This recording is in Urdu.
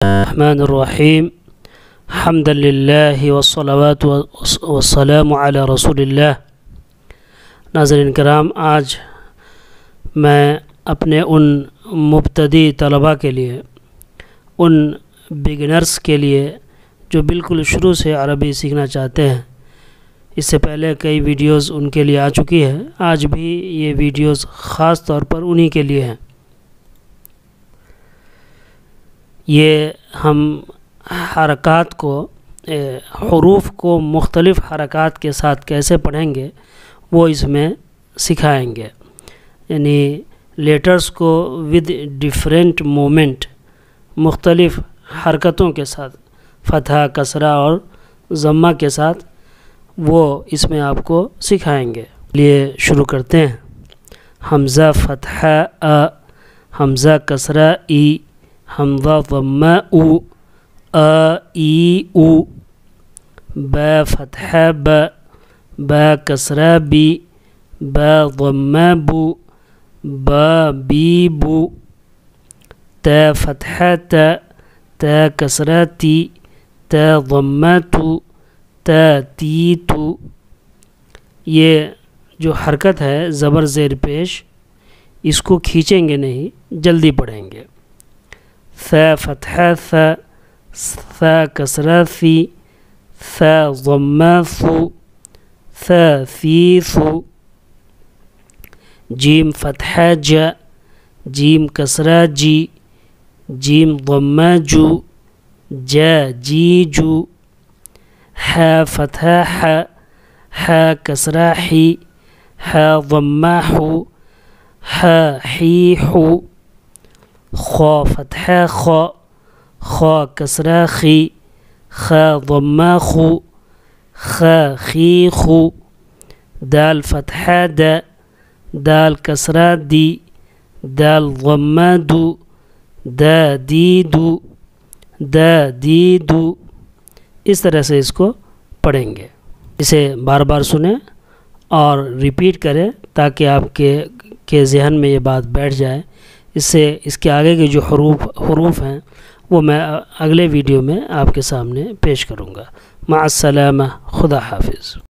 الرحمن الرحیم حمد للہ والصلوات والسلام علی رسول اللہ۔ ناظرین کرام، آج میں اپنے ان مبتدی طلباء کے لیے، ان بگنرز کے لیے جو بالکل شروع سے عربی سیکھنا چاہتے ہیں، اس سے پہلے کئی ویڈیوز ان کے لیے آ چکی ہے، آج بھی یہ ویڈیوز خاص طور پر انہی کے لیے ہیں۔ یہ ہم حرکات کو، حروف کو مختلف حرکات کے ساتھ کیسے پڑھیں گے وہ اس میں سکھائیں گے، یعنی لیٹرز کو ود ڈیفرنٹ مومنٹ، مختلف حرکتوں کے ساتھ، فتحہ، کسرہ اور ضمہ کے ساتھ، وہ اس میں آپ کو سکھائیں گے۔ لیے شروع کرتے ہیں۔ حمزہ فتحہ ا، حمزہ کسرہ ای، حمزہ ضمہ او، ا ای او، با فتحہ ب، با کسرہ بی، با ضمہ بو، با بی بو، تا فتحہ تا، تا کسرہ تی، تا ضمہ تو، تا تی تو۔ یہ جو حرکت ہے زبر زیر پیش، اس کو کھینچیں گے نہیں، جلدی پڑھیں گے۔ ثا فتحہ ثا، ثا کسرہ ثی، ثا ضمہ ثو، ثا ثی ثو۔ جیم فتحہ ج، جیم کسرہ جی، جیم ضمہ جو، جا جی جو۔ حا فتحہ ح، حا کسرہ حی، حا ضمہ حو، حا حی حو۔ خا فتحہ خا، خا کسرہ خی، خا ضمہ خو، خا خی خو۔ دال فتحہ د، دال کسرہ دی، دال ضمہ دو، دا دی دو، دا دی دو۔ اس طرح سے اس کو پڑھیں گے۔ اسے بار بار سنیں اور ریپیٹ کریں تاکہ آپ کے ذہن میں یہ بات بیٹھ جائے۔ اس سے اس کے آگے کے جو حروف ہیں وہ میں اگلے ویڈیو میں آپ کے سامنے پیش کروں گا۔ مع السلامہ، خدا حافظ۔